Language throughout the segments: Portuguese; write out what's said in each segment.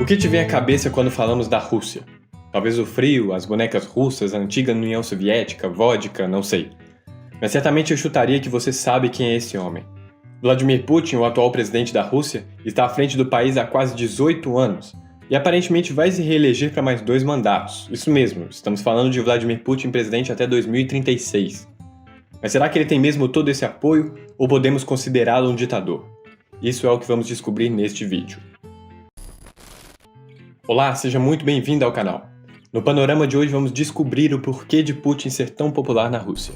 O que te vem à cabeça quando falamos da Rússia? Talvez o frio, as bonecas russas, a antiga União Soviética, vodka, não sei. Mas certamente eu chutaria que você sabe quem é esse homem. Vladimir Putin, o atual presidente da Rússia, está à frente do país há quase 18 anos e aparentemente vai se reeleger para mais 2 mandatos. Isso mesmo, estamos falando de Vladimir Putin presidente até 2036. Mas será que ele tem mesmo todo esse apoio ou podemos considerá-lo um ditador? Isso é o que vamos descobrir neste vídeo. Olá, seja muito bem-vindo ao canal. No panorama de hoje vamos descobrir o porquê de Putin ser tão popular na Rússia.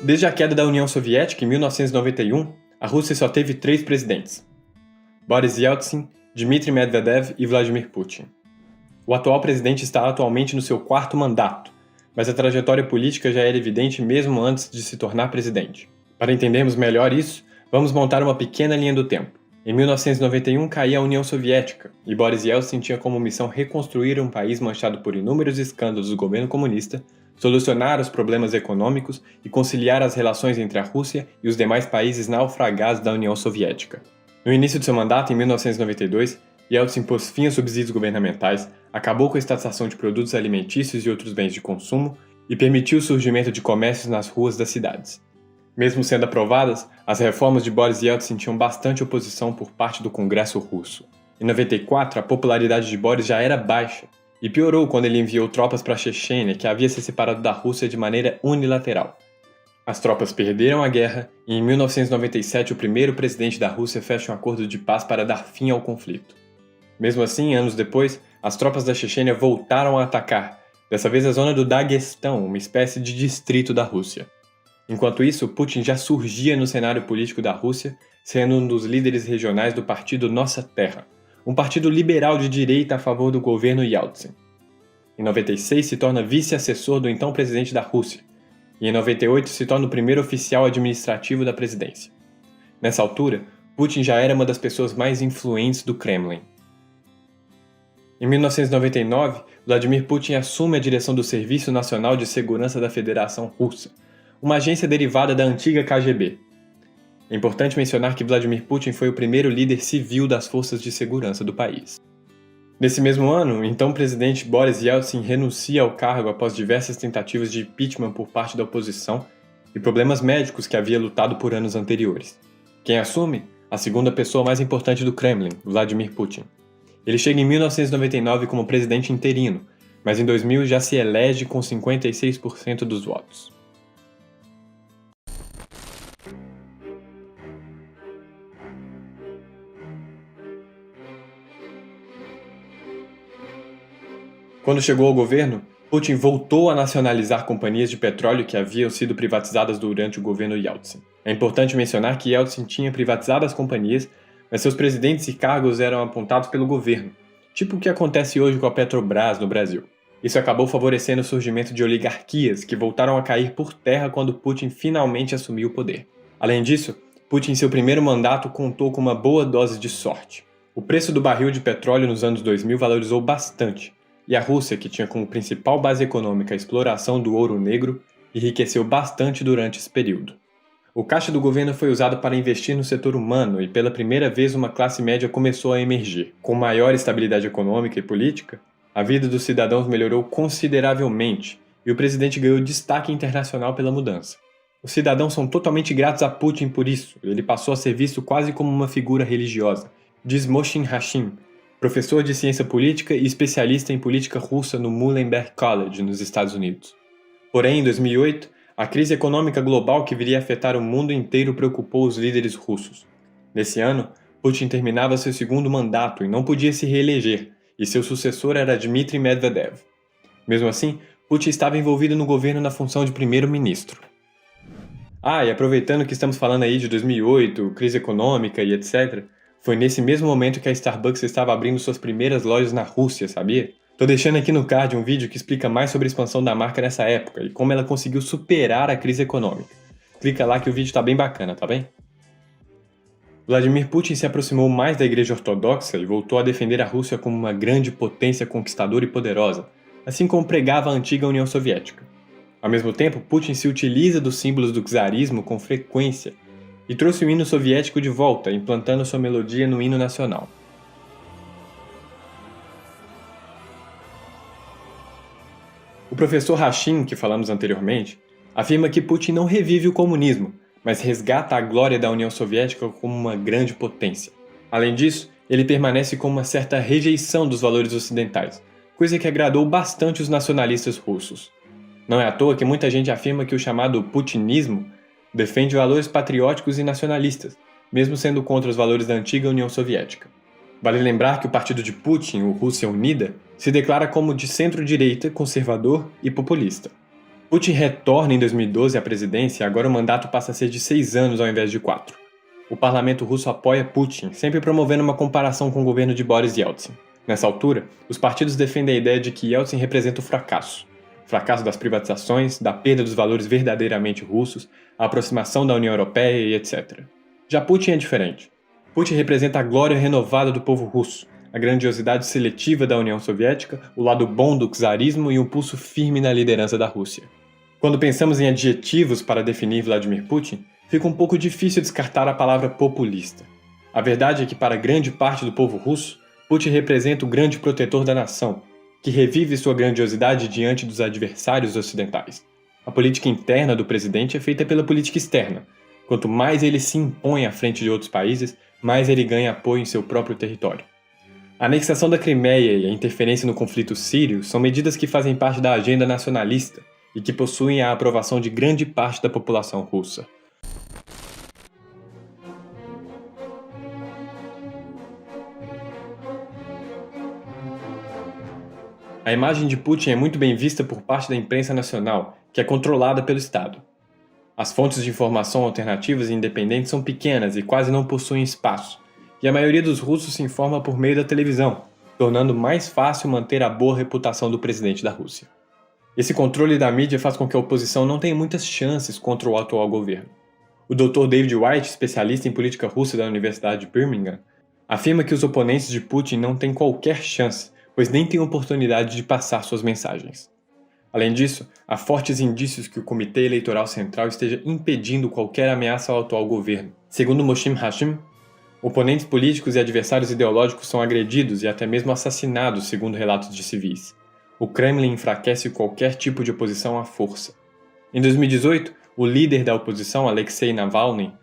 Desde a queda da União Soviética em 1991, a Rússia só teve 3 presidentes: Boris Yeltsin, Dmitry Medvedev e Vladimir Putin. O atual presidente está atualmente no seu 4º mandato, mas a trajetória política já era evidente mesmo antes de se tornar presidente. Para entendermos melhor isso, vamos montar uma pequena linha do tempo. Em 1991 caía a União Soviética, e Boris Yeltsin tinha como missão reconstruir um país manchado por inúmeros escândalos do governo comunista, solucionar os problemas econômicos e conciliar as relações entre a Rússia e os demais países naufragados da União Soviética. No início de seu mandato, em 1992, Yeltsin pôs fim aos subsídios governamentais, acabou com a estatização de produtos alimentícios e outros bens de consumo e permitiu o surgimento de comércios nas ruas das cidades. Mesmo sendo aprovadas, as reformas de Boris Yeltsin tinham bastante oposição por parte do Congresso russo. Em 94, a popularidade de Boris já era baixa, e piorou quando ele enviou tropas para a Chechênia, que havia se separado da Rússia de maneira unilateral. As tropas perderam a guerra, e em 1997 o primeiro presidente da Rússia fecha um acordo de paz para dar fim ao conflito. Mesmo assim, anos depois, as tropas da Chechênia voltaram a atacar, dessa vez a zona do Daguestão, uma espécie de distrito da Rússia. Enquanto isso, Putin já surgia no cenário político da Rússia, sendo um dos líderes regionais do partido Nossa Terra, um partido liberal de direita a favor do governo Yeltsin. Em 96 se torna vice-assessor do então presidente da Rússia, e em 98 se torna o primeiro oficial administrativo da presidência. Nessa altura, Putin já era uma das pessoas mais influentes do Kremlin. Em 1999, Vladimir Putin assume a direção do Serviço Nacional de Segurança da Federação Russa, uma agência derivada da antiga KGB. É importante mencionar que Vladimir Putin foi o primeiro líder civil das forças de segurança do país. Nesse mesmo ano, o então presidente Boris Yeltsin renuncia ao cargo após diversas tentativas de impeachment por parte da oposição e problemas médicos que havia lutado por anos anteriores. Quem assume? A segunda pessoa mais importante do Kremlin, Vladimir Putin. Ele chega em 1999 como presidente interino, mas em 2000 já se elege com 56% dos votos. Quando chegou ao governo, Putin voltou a nacionalizar companhias de petróleo que haviam sido privatizadas durante o governo Yeltsin. É importante mencionar que Yeltsin tinha privatizado as companhias, mas seus presidentes e cargos eram apontados pelo governo, tipo o que acontece hoje com a Petrobras no Brasil. Isso acabou favorecendo o surgimento de oligarquias que voltaram a cair por terra quando Putin finalmente assumiu o poder. Além disso, Putin em seu primeiro mandato contou com uma boa dose de sorte. O preço do barril de petróleo nos anos 2000 valorizou bastante, e a Rússia, que tinha como principal base econômica a exploração do ouro negro, enriqueceu bastante durante esse período. O caixa do governo foi usado para investir no setor humano e pela primeira vez uma classe média começou a emergir. Com maior estabilidade econômica e política, a vida dos cidadãos melhorou consideravelmente e o presidente ganhou destaque internacional pela mudança. Os cidadãos são totalmente gratos a Putin por isso, ele passou a ser visto quase como uma figura religiosa, diz Moshin Hashim, professor de ciência política e especialista em política russa no Muhlenberg College, nos Estados Unidos. Porém, em 2008, a crise econômica global que viria a afetar o mundo inteiro preocupou os líderes russos. Nesse ano, Putin terminava seu 2º mandato e não podia se reeleger, e seu sucessor era Dmitry Medvedev. Mesmo assim, Putin estava envolvido no governo na função de primeiro-ministro. E aproveitando que estamos falando aí de 2008, crise econômica e etc., foi nesse mesmo momento que a Starbucks estava abrindo suas primeiras lojas na Rússia, sabia? Tô deixando aqui no card um vídeo que explica mais sobre a expansão da marca nessa época e como ela conseguiu superar a crise econômica. Clica lá que o vídeo tá bem bacana, tá bem? Vladimir Putin se aproximou mais da Igreja Ortodoxa e voltou a defender a Rússia como uma grande potência conquistadora e poderosa, assim como pregava a antiga União Soviética. Ao mesmo tempo, Putin se utiliza dos símbolos do czarismo com frequência e trouxe o hino soviético de volta, implantando sua melodia no hino nacional. O professor Hashim, que falamos anteriormente, afirma que Putin não revive o comunismo, mas resgata a glória da União Soviética como uma grande potência. Além disso, ele permanece com uma certa rejeição dos valores ocidentais, coisa que agradou bastante os nacionalistas russos. Não é à toa que muita gente afirma que o chamado putinismo defende valores patrióticos e nacionalistas, mesmo sendo contra os valores da antiga União Soviética. Vale lembrar que o partido de Putin, o Rússia Unida, se declara como de centro-direita, conservador e populista. Putin retorna em 2012 à presidência e agora o mandato passa a ser de 6 anos ao invés de 4. O parlamento russo apoia Putin, sempre promovendo uma comparação com o governo de Boris Yeltsin. Nessa altura, os partidos defendem a ideia de que Yeltsin representa o fracasso. Fracasso das privatizações, da perda dos valores verdadeiramente russos, a aproximação da União Europeia e etc. Já Putin é diferente. Putin representa a glória renovada do povo russo, a grandiosidade seletiva da União Soviética, o lado bom do czarismo e um pulso firme na liderança da Rússia. Quando pensamos em adjetivos para definir Vladimir Putin, fica um pouco difícil descartar a palavra populista. A verdade é que para grande parte do povo russo, Putin representa o grande protetor da nação, que revive sua grandiosidade diante dos adversários ocidentais. A política interna do presidente é feita pela política externa. Quanto mais ele se impõe à frente de outros países, mais ele ganha apoio em seu próprio território. A anexação da Crimeia e a interferência no conflito sírio são medidas que fazem parte da agenda nacionalista e que possuem a aprovação de grande parte da população russa. A imagem de Putin é muito bem vista por parte da imprensa nacional, que é controlada pelo Estado. As fontes de informação alternativas e independentes são pequenas e quase não possuem espaço, e a maioria dos russos se informa por meio da televisão, tornando mais fácil manter a boa reputação do presidente da Rússia. Esse controle da mídia faz com que a oposição não tenha muitas chances contra o atual governo. O Dr. David White, especialista em política russa da Universidade de Birmingham, afirma que os oponentes de Putin não têm qualquer chance, pois nem têm oportunidade de passar suas mensagens. Além disso, há fortes indícios que o Comitê Eleitoral Central esteja impedindo qualquer ameaça ao atual governo. Segundo Moshim Hashim, oponentes políticos e adversários ideológicos são agredidos e até mesmo assassinados, segundo relatos de civis. O Kremlin enfraquece qualquer tipo de oposição à força. Em 2018, o líder da oposição, Alexei Navalny,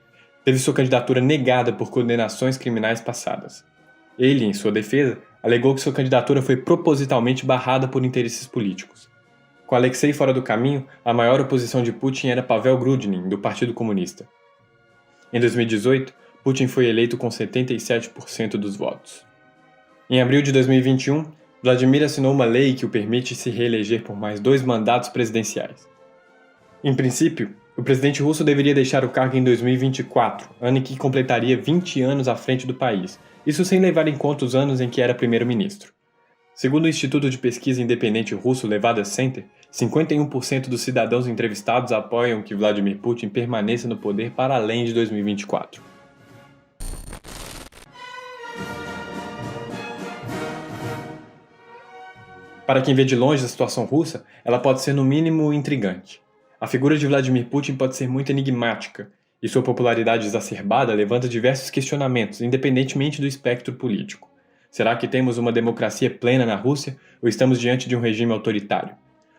teve sua candidatura negada por condenações criminais passadas. Ele, em sua defesa, alegou que sua candidatura foi propositalmente barrada por interesses políticos. Com Alexei fora do caminho, a maior oposição de Putin era Pavel Grudinin, do Partido Comunista. Em 2018, Putin foi eleito com 77% dos votos. Em abril de 2021, Vladimir assinou uma lei que o permite se reeleger por mais 2 mandatos presidenciais. Em princípio, o presidente russo deveria deixar o cargo em 2024, ano em que completaria 20 anos à frente do país, isso sem levar em conta os anos em que era primeiro-ministro. Segundo o Instituto de Pesquisa Independente Russo Levada Center, 51% dos cidadãos entrevistados apoiam que Vladimir Putin permaneça no poder para além de 2024. Para quem vê de longe a situação russa, ela pode ser no mínimo intrigante. A figura de Vladimir Putin pode ser muito enigmática, e sua popularidade exacerbada levanta diversos questionamentos, independentemente do espectro político. Será que temos uma democracia plena na Rússia ou estamos diante de um regime autoritário?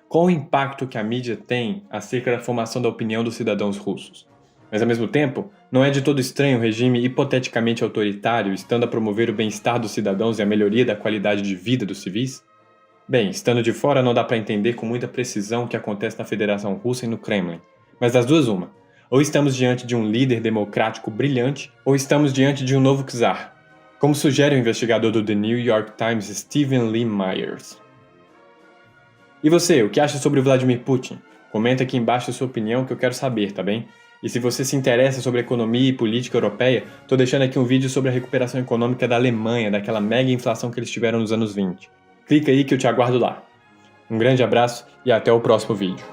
Qual o impacto que a mídia tem acerca da formação da opinião dos cidadãos russos? Mas, ao mesmo tempo, não é de todo estranho um regime hipoteticamente autoritário estando a promover o bem-estar dos cidadãos e a melhoria da qualidade de vida dos civis? Bem, estando de fora não dá para entender com muita precisão o que acontece na Federação Russa e no Kremlin. Mas das duas uma. Ou estamos diante de um líder democrático brilhante, ou estamos diante de um novo czar, como sugere o investigador do The New York Times Stephen Lee Myers. E você, o que acha sobre Vladimir Putin? Comenta aqui embaixo a sua opinião que eu quero saber, tá bem? E se você se interessa sobre economia e política europeia, tô deixando aqui um vídeo sobre a recuperação econômica da Alemanha, daquela mega inflação que eles tiveram nos anos 20. Clica aí que eu te aguardo lá. Um grande abraço e até o próximo vídeo.